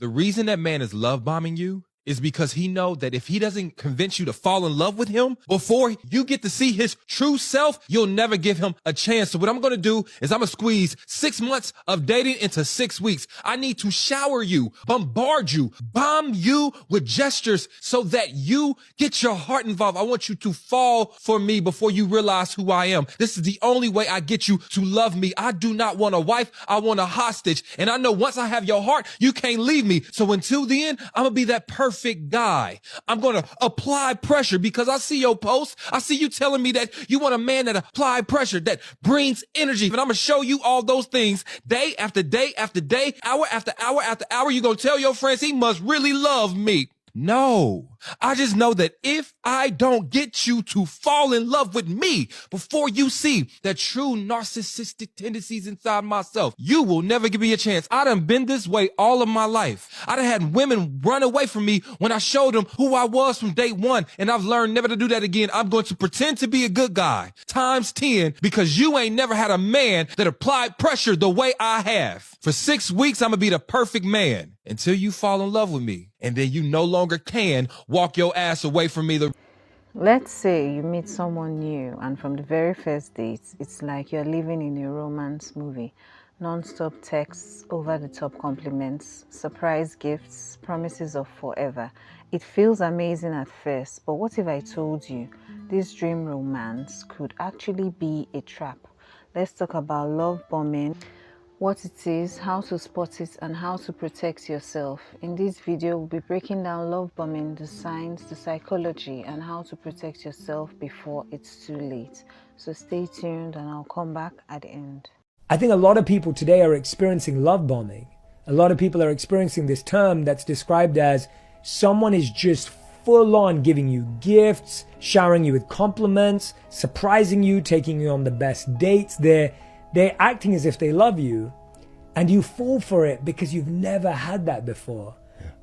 The reason that man is love bombing you is because he know that if he doesn't convince you to fall in love with him before you get to see his true self, you'll never give him a chance. So what I'm going to do is I'm going to squeeze 6 months of dating into 6 weeks. I need to shower you, bombard you, bomb you with gestures so that you get your heart involved. I want you to fall for me before you realize who I am. This is the only way I get you to love me. I do not want a wife. I want a hostage. And I know once I have your heart, you can't leave me. So until then, I'm going to be that perfect guy. I'm going to apply pressure because I see your posts. I see you telling me that you want a man that apply pressure, that brings energy. And I'm going to show you all those things day after day after day, hour after hour after hour. You're going to tell your friends he must really love me. No, I just know that if I don't get you to fall in love with me before you see the true narcissistic tendencies inside myself, you will never give me a chance. I done been this way all of my life. I done had women run away from me when I showed them who I was from day one, and I've learned never to do that again. I'm going to pretend to be a good guy times 10 because you ain't never had a man that applied pressure the way I have. For 6 weeks, I'm going to be the perfect man until you fall in love with me, and then you no longer can walk your ass away from me. Let's say you meet someone new, and from the very first date, it's like you're living in a romance movie. Non-stop texts, over-the-top compliments, surprise gifts, promises of forever. It feels amazing at first, but what if I told you this dream romance could actually be a trap? Let's talk about love bombing, what it is, how to spot it, and how to protect yourself. In this video, we'll be breaking down love bombing, the signs, the psychology, and how to protect yourself before it's too late. So stay tuned and I'll come back at the end. I think a lot of people today are experiencing love bombing. A lot of people are experiencing this term that's described as someone is just full on giving you gifts, showering you with compliments, surprising you, taking you on the best dates. They're acting as if they love you, and you fall for it because you've never had that before,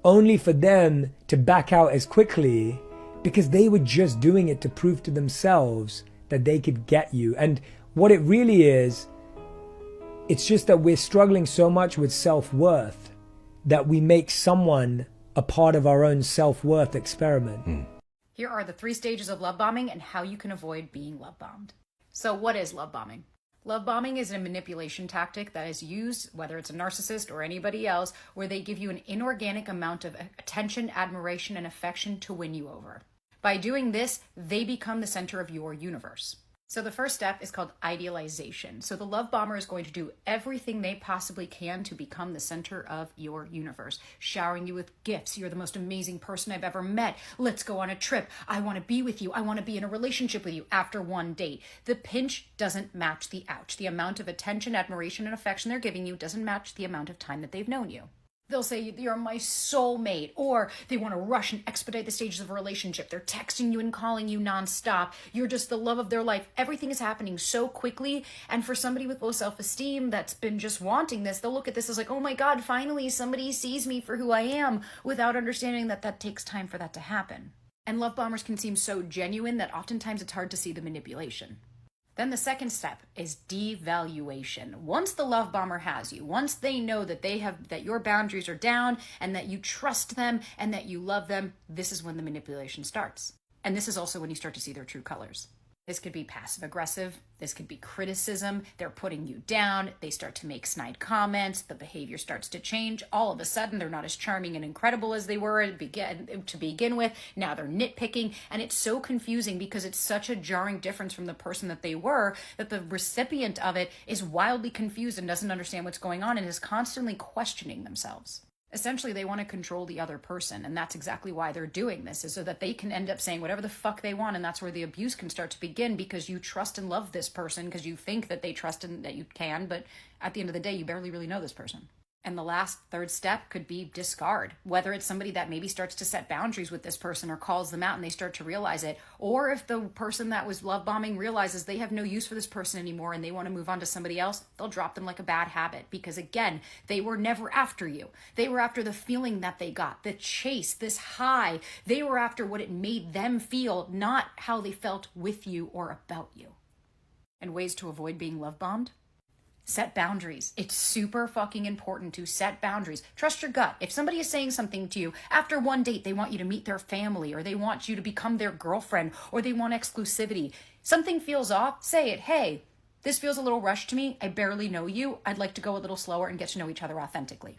only for them to back out as quickly because they were just doing it to prove to themselves that they could get you. And what it really is, it's just that we're struggling so much with self-worth that we make someone a part of our own self-worth experiment. Here are the 3 stages of love bombing and how you can avoid being love bombed. So what is love bombing? Love bombing is a manipulation tactic that is used, whether it's a narcissist or anybody else, where they give you an inorganic amount of attention, admiration, and affection to win you over. By doing this, they become the center of your universe. So the first step is called idealization. So the love bomber is going to do everything they possibly can to become the center of your universe, showering you with gifts. You're the most amazing person I've ever met. Let's go on a trip. I want to be with you. I want to be in a relationship with you after one date. The pinch doesn't match the ouch. The amount of attention, admiration, and affection they're giving you doesn't match the amount of time that they've known you. They'll say, you're my soulmate, or they want to rush and expedite the stages of a relationship. They're texting you and calling you nonstop. You're just the love of their life. Everything is happening so quickly. And for somebody with low self-esteem that's been just wanting this, they'll look at this as like, oh my God, finally somebody sees me for who I am, without understanding that that takes time for that to happen. And love bombers can seem so genuine that oftentimes it's hard to see the manipulation. Then the second step is devaluation. Once the love bomber has you, once they know that that your boundaries are down and that you trust them and that you love them, this is when the manipulation starts. And this is also when you start to see their true colors. This could be passive aggressive. This could be criticism. They're putting you down. They start to make snide comments. The behavior starts to change. All of a sudden, they're not as charming and incredible as they were to begin with. Now they're nitpicking. And it's so confusing because it's such a jarring difference from the person that they were that the recipient of it is wildly confused and doesn't understand what's going on and is constantly questioning themselves. Essentially, they want to control the other person, and that's exactly why they're doing this, is so that they can end up saying whatever the fuck they want, and that's where the abuse can start to begin because you trust and love this person because you think that they trust and that you can, but at the end of the day, you barely really know this person. And the last third step could be discard, whether it's somebody that maybe starts to set boundaries with this person or calls them out and they start to realize it, or if the person that was love bombing realizes they have no use for this person anymore and they want to move on to somebody else, they'll drop them like a bad habit because again, they were never after you. They were after the feeling that they got, the chase, this high. They were after what it made them feel, not how they felt with you or about you. And ways to avoid being love bombed? Set boundaries. It's super fucking important to set boundaries. Trust your gut. If somebody is saying something to you after one date, they want you to meet their family, or they want you to become their girlfriend, or they want exclusivity, something feels off, say it. Hey, this feels a little rushed to me. I barely know you. I'd like to go a little slower and get to know each other authentically.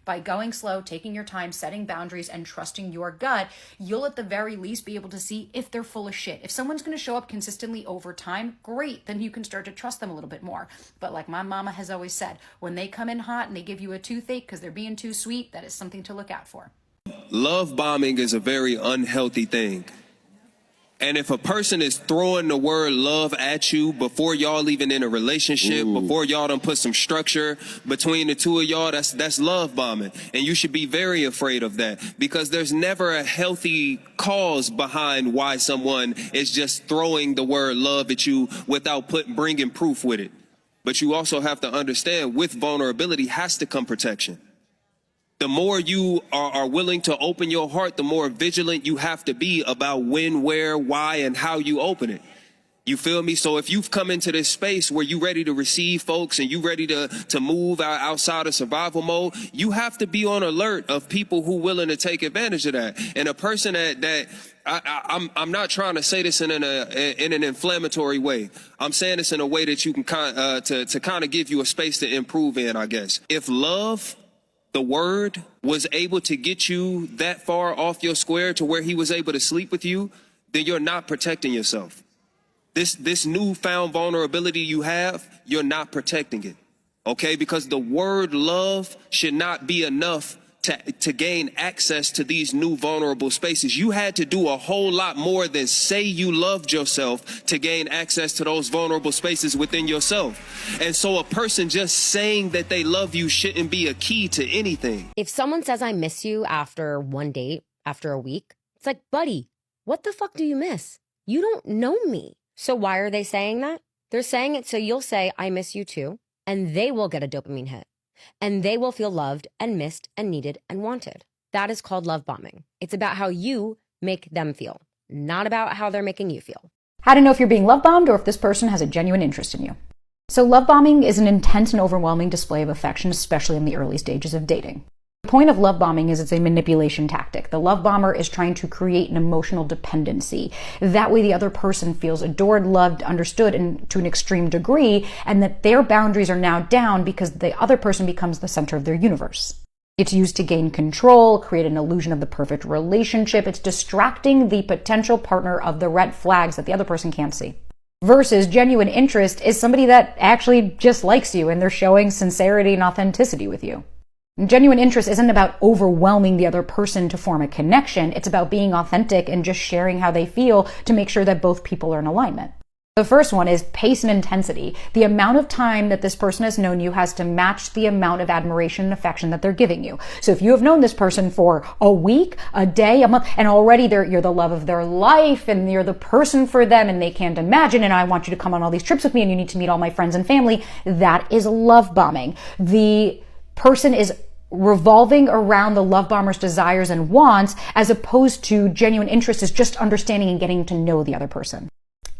By going slow, taking your time, setting boundaries, and trusting your gut, you'll at the very least be able to see if they're full of shit. If someone's going to show up consistently over time, great, then you can start to trust them a little bit more. But like my mama has always said, when they come in hot and they give you a toothache because they're being too sweet, that is something to look out for. Love bombing is a very unhealthy thing. And if a person is throwing the word love at you before y'all even in a relationship, before y'all done put some structure between the two of y'all, that's love bombing. And you should be very afraid of that, because there's never a healthy cause behind why someone is just throwing the word love at you without bringing proof with it. But you also have to understand, with vulnerability has to come protection. The more you are willing to open your heart, the more vigilant you have to be about when, where, why, and how you open it. You feel me? So if you've come into this space where you're ready to receive folks and you ready to move outside of survival mode, you have to be on alert of people who willing to take advantage of that. And a person I'm not trying to say this in an inflammatory way. I'm saying this in a way that you can kind of give you a space to improve in, I guess. If love, the word, was able to get you that far off your square to where he was able to sleep with you, then you're not protecting yourself. This newfound vulnerability you have, you're not protecting it. Okay? Because the word love should not be enough to gain access to these new vulnerable spaces. You had to do a whole lot more than say you loved yourself to gain access to those vulnerable spaces within yourself. And so a person just saying that they love you shouldn't be a key to anything. If someone says I miss you after one date, after a week, it's like, buddy, what the fuck do you miss? You don't know me. So why are they saying that? They're saying it so you'll say, I miss you too, and they will get a dopamine hit. And they will feel loved and missed and needed and wanted. That is called love bombing. It's about how you make them feel, not about how they're making you feel. How to know if you're being love bombed or if this person has a genuine interest in you. So love bombing is an intense and overwhelming display of affection, especially in the early stages of dating. The point of love bombing is it's a manipulation tactic. The love bomber is trying to create an emotional dependency. That way the other person feels adored, loved, understood, and to an extreme degree, and that their boundaries are now down because the other person becomes the center of their universe. It's used to gain control, create an illusion of the perfect relationship. It's distracting the potential partner of the red flags that the other person can't see. Versus genuine interest is somebody that actually just likes you and they're showing sincerity and authenticity with you. Genuine interest isn't about overwhelming the other person to form a connection. It's about being authentic and just sharing how they feel to make sure that both people are in alignment. The first one is pace and intensity. The amount of time that this person has known you has to match the amount of admiration and affection that they're giving you. So if you have known this person for a week, a day, a month, and already you're the love of their life and you're the person for them and they can't imagine, and I want you to come on all these trips with me and you need to meet all my friends and family, that is love bombing. The person is revolving around the love bomber's desires and wants, as opposed to genuine interest is just understanding and getting to know the other person.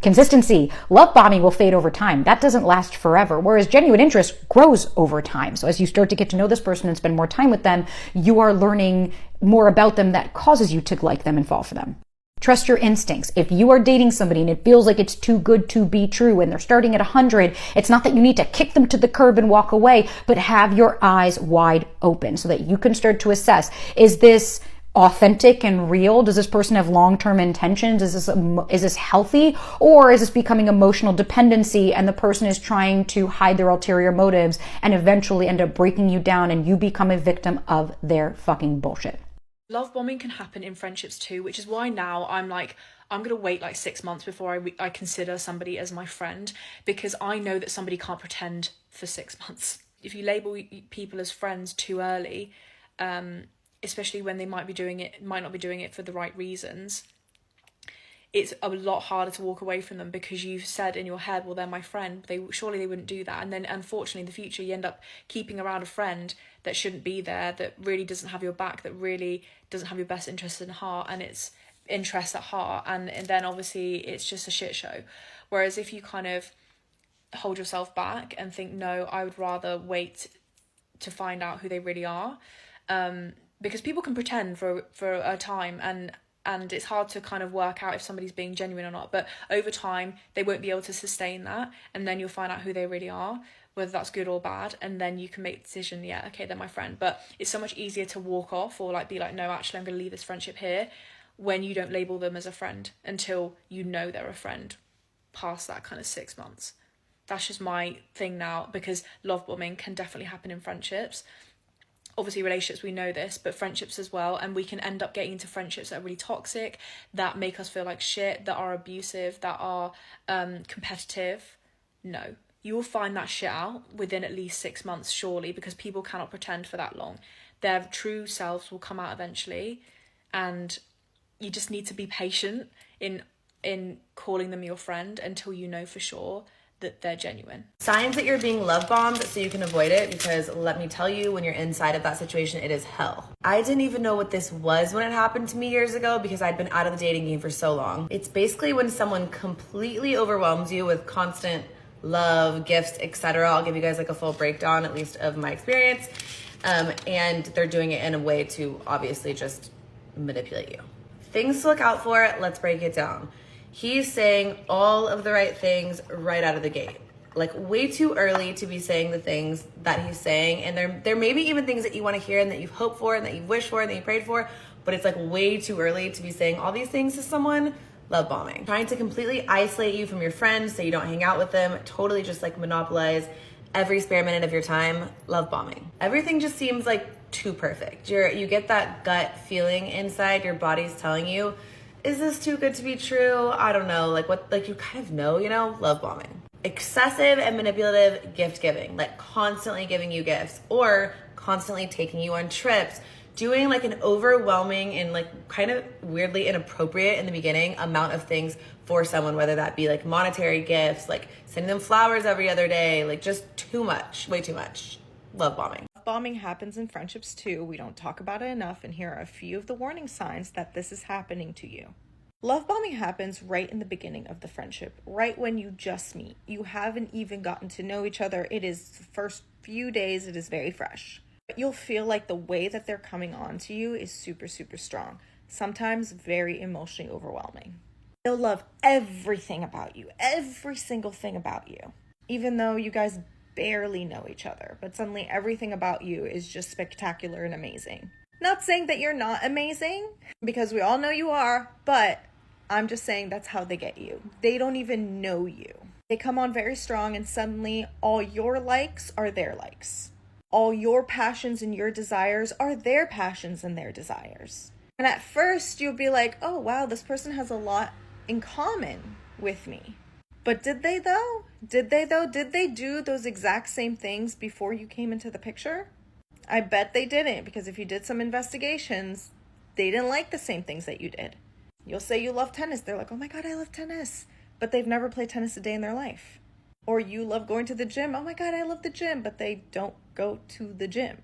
Consistency. Love bombing will fade over time. That doesn't last forever, whereas genuine interest grows over time. So as you start to get to know this person and spend more time with them, you are learning more about them that causes you to like them and fall for them. Trust your instincts. If you are dating somebody and it feels like it's too good to be true and they're starting at 100, it's not that you need to kick them to the curb and walk away, but have your eyes wide open so that you can start to assess, is this authentic and real? Does this person have long-term intentions? Is this healthy? Or is this becoming emotional dependency and the person is trying to hide their ulterior motives and eventually end up breaking you down and you become a victim of their fucking bullshit? Love bombing can happen in friendships too, which is why now I'm going to wait like 6 months before I consider somebody as my friend, because I know that somebody can't pretend for 6 months. If you label people as friends too early, especially when they might not be doing it for the right reasons, it's a lot harder to walk away from them because you've said in your head, well, they're my friend. Surely they wouldn't do that. And then unfortunately in the future, you end up keeping around a friend that shouldn't be there, that really doesn't have your back, that really doesn't have your best interests in heart and its interests at heart. And then obviously it's just a shit show. Whereas if you kind of hold yourself back and think, no, I would rather wait to find out who they really are. Because people can pretend for a time, and it's hard to kind of work out if somebody's being genuine or not. But over time, they won't be able to sustain that, and then you'll find out who they really are, whether that's good or bad, and then you can make the decision, yeah, okay, they're my friend. But it's so much easier to walk off or like be like, no, actually, I'm going to leave this friendship here, when you don't label them as a friend until you know they're a friend past that kind of 6 months. That's just my thing now, because love bombing can definitely happen in friendships. Obviously relationships, we know this, but friendships as well. And we can end up getting into friendships that are really toxic, that make us feel like shit, that are abusive, that are competitive. No, you will find that shit out within at least 6 months, surely, because people cannot pretend for that long. Their true selves will come out eventually, and you just need to be patient in calling them your friend until you know for sure that they're genuine. Signs that you're being love bombed so you can avoid it, because let me tell you, when you're inside of that situation, it is hell. I didn't even know what this was when it happened to me years ago, because I'd been out of the dating game for so long. It's basically when someone completely overwhelms you with constant love, gifts, etc. I'll give you guys like a full breakdown, at least of my experience. And they're doing it in a way to obviously just manipulate you. Things to look out for, let's break it down. He's saying all of the right things right out of the gate. Like way too early to be saying the things that he's saying. And there may be even things that you want to hear and that you've hoped for and that you've wished for and that you prayed for, but it's like way too early to be saying all these things to someone. Love bombing. Trying to completely isolate you from your friends so you don't hang out with them. Totally just like monopolize every spare minute of your time. Love bombing. Everything just seems like too perfect. You get that gut feeling inside, your body's telling you, is this too good to be true? I don't know. Like you kind of know, love bombing. Excessive and manipulative gift giving, like constantly giving you gifts or constantly taking you on trips, doing like an overwhelming and like kind of weirdly inappropriate in the beginning amount of things for someone, whether that be like monetary gifts, like sending them flowers every other day, like just too much, way too much. Love bombing. Bombing happens in friendships too. We don't talk about it enough, and here are a few of the warning signs that this is happening to you. Love bombing happens right in the beginning of the friendship, right when you just meet. You haven't even gotten to know each other. It is the first few days, it is very fresh. But you'll feel like the way that they're coming on to you is super, super strong, sometimes very emotionally overwhelming. They'll love everything about you, every single thing about you, even though you guys barely know each other, but suddenly everything about you is just spectacular and amazing. Not saying that you're not amazing, because we all know you are, but I'm just saying that's how they get you. They don't even know you. They come on very strong, and suddenly all your likes are their likes. All your passions and your desires are their passions and their desires. And at first you'll be like, oh wow, this person has a lot in common with me. But did they though? Did they do those exact same things before you came into the picture? I bet they didn't, because if you did some investigations, they didn't like the same things that you did. You'll say you love tennis. They're like, oh my God, I love tennis. But they've never played tennis a day in their life. Or you love going to the gym. Oh my God, I love the gym. But they don't go to the gym.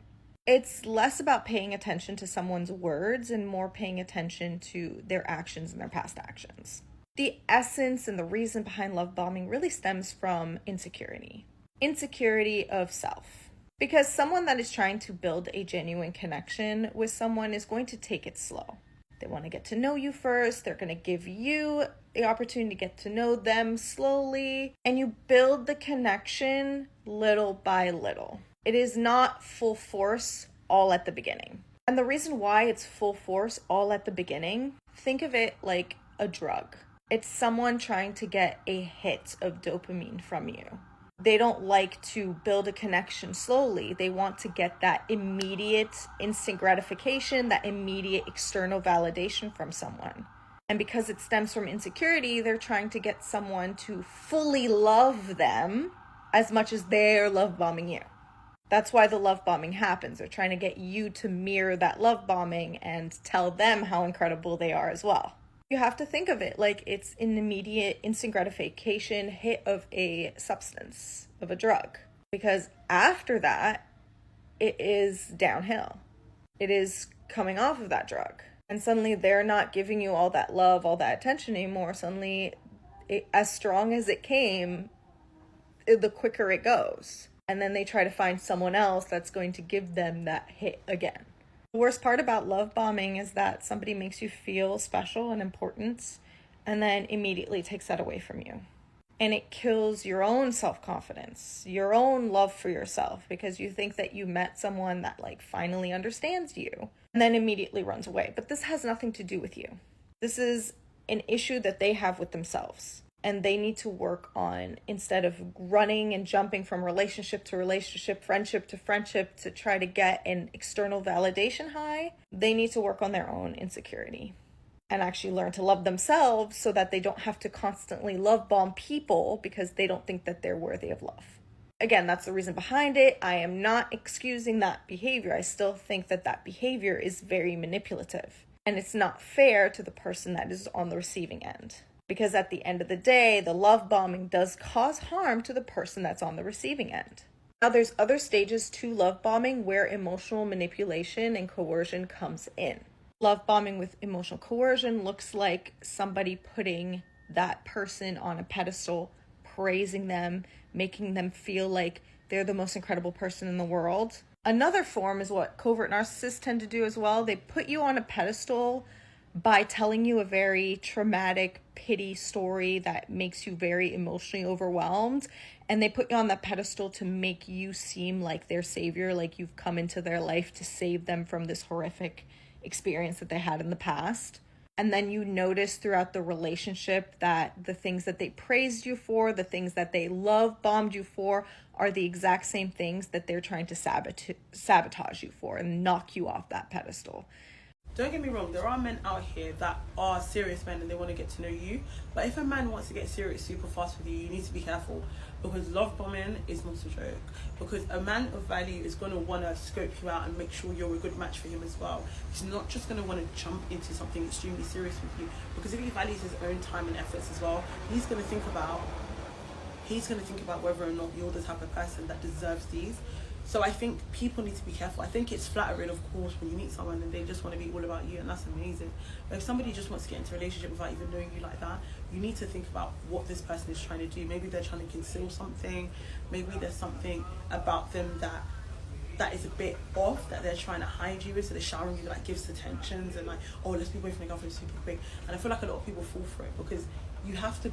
It's less about paying attention to someone's words and more paying attention to their actions and their past actions. The essence and the reason behind love bombing really stems from insecurity. Insecurity of self. Because someone that is trying to build a genuine connection with someone is going to take it slow. They want to get to know you first. They're going to give you the opportunity to get to know them slowly. And you build the connection little by little. It is not full force all at the beginning. And the reason why it's full force all at the beginning, think of it like a drug. It's someone trying to get a hit of dopamine from you. They don't like to build a connection slowly. They want to get that immediate instant gratification, that immediate external validation from someone. And because it stems from insecurity, they're trying to get someone to fully love them as much as they're love bombing you. That's why the love bombing happens. They're trying to get you to mirror that love bombing and tell them how incredible they are as well. You have to think of it like it's an immediate instant gratification hit of a substance, of a drug. Because after that, it is downhill. It is coming off of that drug. And suddenly they're not giving you all that love, all that attention anymore. Suddenly, as strong as it came, the quicker it goes. And then they try to find someone else that's going to give them that hit again. The worst part about love bombing is that somebody makes you feel special and important and then immediately takes that away from you. And it kills your own self-confidence, your own love for yourself, because you think that you met someone that like finally understands you and then immediately runs away. But this has nothing to do with you. This is an issue that they have with themselves. And they need to work on, instead of running and jumping from relationship to relationship, friendship to friendship to try to get an external validation high, they need to work on their own insecurity and actually learn to love themselves so that they don't have to constantly love bomb people because they don't think that they're worthy of love. Again, that's the reason behind it. I am not excusing that behavior. I still think that that behavior is very manipulative and it's not fair to the person that is on the receiving end. Because at the end of the day, the love bombing does cause harm to the person that's on the receiving end. Now, there's other stages to love bombing where emotional manipulation and coercion comes in. Love bombing with emotional coercion looks like somebody putting that person on a pedestal, praising them, making them feel like they're the most incredible person in the world. Another form is what covert narcissists tend to do as well. They put you on a pedestal by telling you a very traumatic pity story that makes you very emotionally overwhelmed. And they put you on that pedestal to make you seem like their savior, like you've come into their life to save them from this horrific experience that they had in the past. And then you notice throughout the relationship that the things that they praised you for, the things that they love bombed you for, are the exact same things that they're trying to sabotage you for and knock you off that pedestal. Don't get me wrong, there are men out here that are serious men and they want to get to know you. But if a man wants to get serious super fast with you, you need to be careful. Because love bombing is not a joke. Because a man of value is going to want to scope you out and make sure you're a good match for him as well. He's not just going to want to jump into something extremely serious with you. Because if he values his own time and efforts as well, he's going to think about whether or not you're the type of person that deserves these. So I think people need to be careful. I think it's flattering, of course, when you meet someone and they just want to be all about you, and that's amazing. But if somebody just wants to get into a relationship without even knowing you like that, you need to think about what this person is trying to do. Maybe they're trying to conceal something. Maybe there's something about them that is a bit off, that they're trying to hide you with. So they're showering you like gifts, attentions, and like, oh, let's be boyfriend and girlfriend super quick. And I feel like a lot of people fall for it because you have to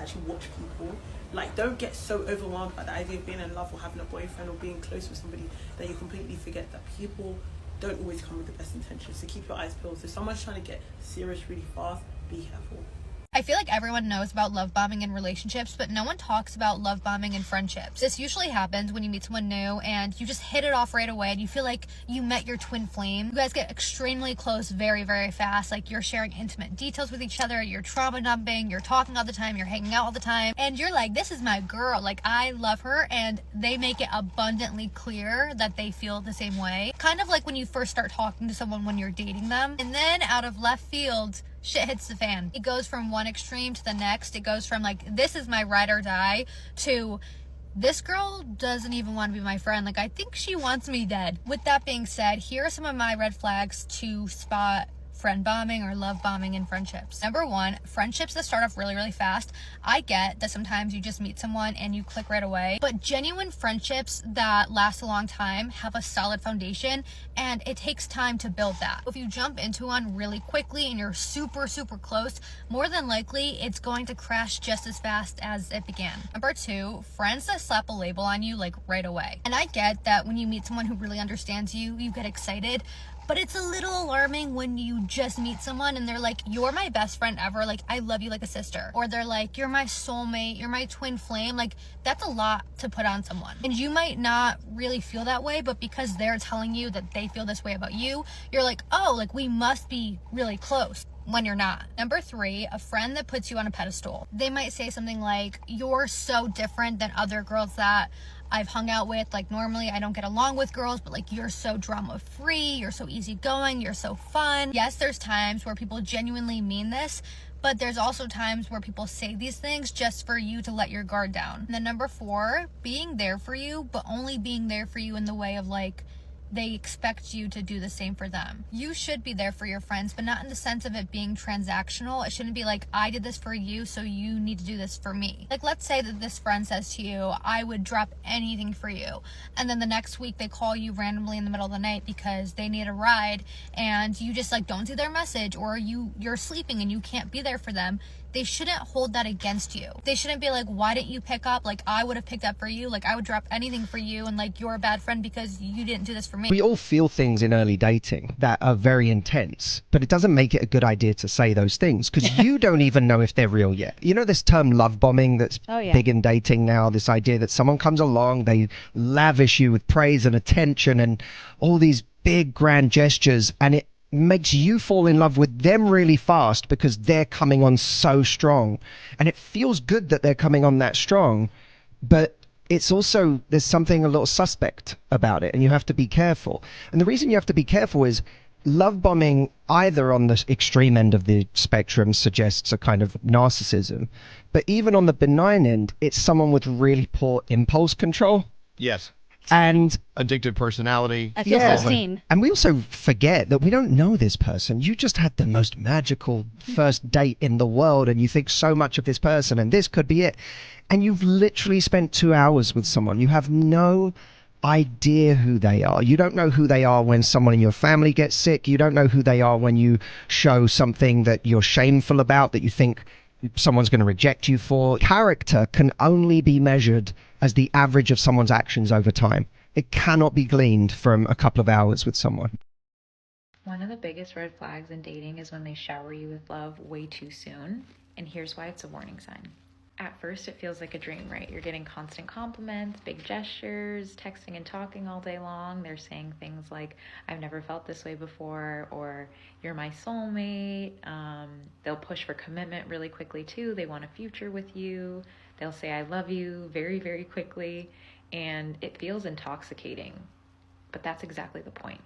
actually watch people. Like, don't get so overwhelmed by the idea of being in love or having a boyfriend or being close with somebody that you completely forget that people don't always come with the best intentions. So keep your eyes peeled. So if someone's trying to get serious really fast, be careful. I feel like everyone knows about love bombing in relationships, but no one talks about love bombing in friendships. This usually happens when you meet someone new and you just hit it off right away and you feel like you met your twin flame. You guys get extremely close very, very fast. Like, you're sharing intimate details with each other, you're trauma dumping, you're talking all the time, you're hanging out all the time, and you're like, this is my girl, like, I love her, and they make it abundantly clear that they feel the same way. Kind of like when you first start talking to someone when you're dating them, and then out of left field, shit hits the fan. It goes from one extreme to the next. It goes from like, this is my ride or die, to this girl doesn't even want to be my friend. Like, I think she wants me dead. With that being said, here are some of my red flags to spot friend bombing or love bombing in friendships. Number one, friendships that start off really, really fast. I get that sometimes you just meet someone and you click right away, but genuine friendships that last a long time have a solid foundation, and it takes time to build that. If you jump into one really quickly and you're super, super close, more than likely it's going to crash just as fast as it began. Number two, friends that slap a label on you like right away. And I get that when you meet someone who really understands you, you get excited, but it's a little alarming when you just meet someone and they're like, you're my best friend ever, like, I love you like a sister. Or they're like, you're my soulmate, you're my twin flame. Like, that's a lot to put on someone. And you might not really feel that way, but because they're telling you that they feel this way about you, you're like, oh, like, we must be really close, when you're not. Number three, a friend that puts you on a pedestal. They might say something like, you're so different than other girls that I've hung out with. Like, normally I don't get along with girls, but like, you're so drama free, you're so easygoing, you're so fun. Yes, there's times where people genuinely mean this, but there's also times where people say these things just for you to let your guard down. And then number four, being there for you, but only being there for you in the way of like, they expect you to do the same for them. You should be there for your friends, but not in the sense of it being transactional. It shouldn't be like, I did this for you, so you need to do this for me. Like, let's say that this friend says to you, I would drop anything for you. And then the next week they call you randomly in the middle of the night because they need a ride, and you just like don't see their message, or you're sleeping and you can't be there for them. They shouldn't hold that against you. They shouldn't be like, why didn't you pick up? Like, I would have picked up for you. Like, I would drop anything for you, and like, you're a bad friend because you didn't do this for me. We all feel things in early dating that are very intense, but it doesn't make it a good idea to say those things because you don't even know if they're real yet. You know this term love bombing that's big in dating now, this idea that someone comes along, they lavish you with praise and attention and all these big grand gestures, and it makes you fall in love with them really fast because they're coming on so strong. And it feels good that they're coming on that strong, but it's also, there's something a little suspect about it, and you have to be careful. And the reason you have to be careful is love bombing, either on the extreme end of the spectrum, suggests a kind of narcissism, but even on the benign end, it's someone with really poor impulse control. Yes. And addictive personality. I feel so seen. And we also forget that we don't know this person. You just had the most magical first date in the world, and you think so much of this person, and this could be it. And you've literally spent 2 hours with someone. You have no idea who they are. You don't know who they are when someone in your family gets sick. You don't know who they are when you show something that you're shameful about, that you think someone's going to reject you for. Character can only be measured as the average of someone's actions over time. It cannot be gleaned from a couple of hours with someone. One of the biggest red flags in dating is when they shower you with love way too soon. And here's why it's a warning sign. At first, it feels like a dream, right? You're getting constant compliments, big gestures, texting and talking all day long. They're saying things like, I've never felt this way before, or you're my soulmate. They'll push for commitment really quickly too. They want a future with you. They'll say, I love you very, very quickly. And it feels intoxicating. But that's exactly the point.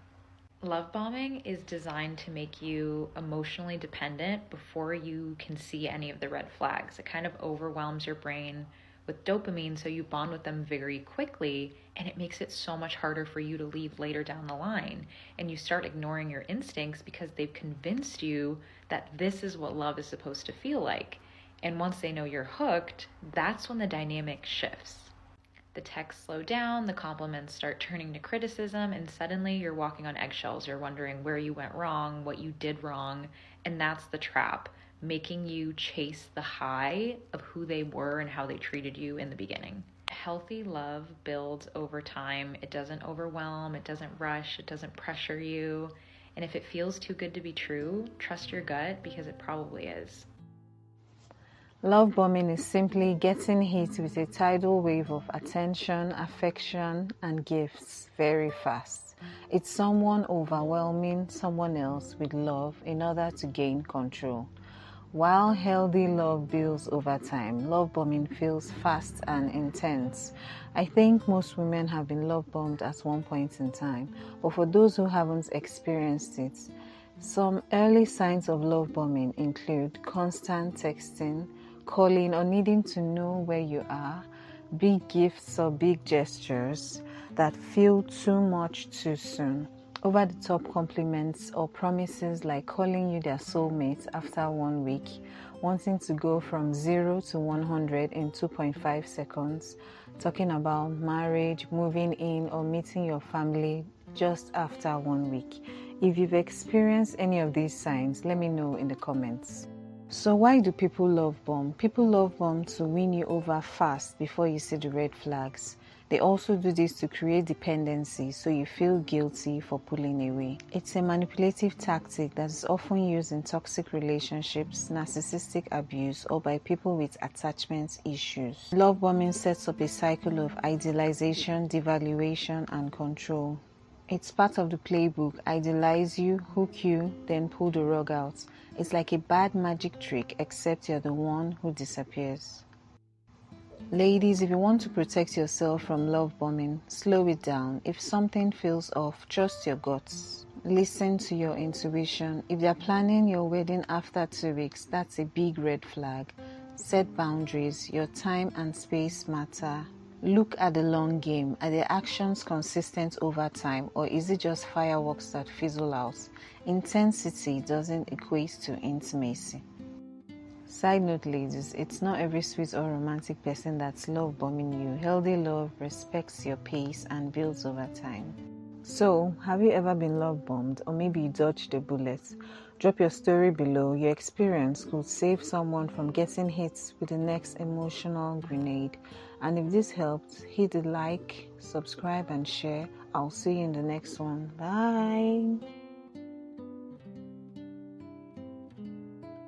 Love bombing is designed to make you emotionally dependent before you can see any of the red flags. It kind of overwhelms your brain with dopamine, so you bond with them very quickly, and it makes it so much harder for you to leave later down the line. And you start ignoring your instincts because they've convinced you that this is what love is supposed to feel like. And once they know you're hooked, that's when the dynamic shifts. The texts slow down, the compliments start turning to criticism, and suddenly you're walking on eggshells. You're wondering where you went wrong, what you did wrong, and that's the trap, making you chase the high of who they were and how they treated you in the beginning. Healthy love builds over time. It doesn't overwhelm, it doesn't rush, it doesn't pressure you. And if it feels too good to be true, trust your gut because it probably is. Love bombing is simply getting hit with a tidal wave of attention, affection, and gifts very fast. It's someone overwhelming someone else with love in order to gain control. While healthy love builds over time, love bombing feels fast and intense. I think most women have been love bombed at one point in time, but for those who haven't experienced it, some early signs of love bombing include constant texting, calling or needing to know where you are, big gifts or big gestures that feel too much too soon, over-the-top compliments or promises like calling you their soulmate after 1 week, wanting to go from 0 to 100 in 2.5 seconds, talking about marriage, moving in or meeting your family just after 1 week. If you've experienced any of these signs, let me know in the comments. So why do people love bomb? People love bomb to win you over fast before you see the red flags. They also do this to create dependency so you feel guilty for pulling away. It's a manipulative tactic that is often used in toxic relationships, narcissistic abuse, or by people with attachment issues. Love bombing sets up a cycle of idealization, devaluation, and control. It's part of the playbook. Idealize you, hook you, then pull the rug out. It's like a bad magic trick, except you're the one who disappears. Ladies, if you want to protect yourself from love bombing, slow it down. If something feels off, trust your guts. Listen to your intuition. If they're planning your wedding after 2 weeks, that's a big red flag. Set boundaries. Your time and space matter. Look at the long game. Are their actions consistent over time, or is it just fireworks that fizzle out? Intensity doesn't equate to intimacy. Side note, ladies, it's not every sweet or romantic person that's love bombing you. Healthy love respects your pace and builds over time. So, have you ever been love bombed, or maybe you dodged a bullet? Drop your story below. Your experience could save someone from getting hit with the next emotional grenade. And if this helped, hit the like, subscribe, and share. I'll see you in the next one. Bye.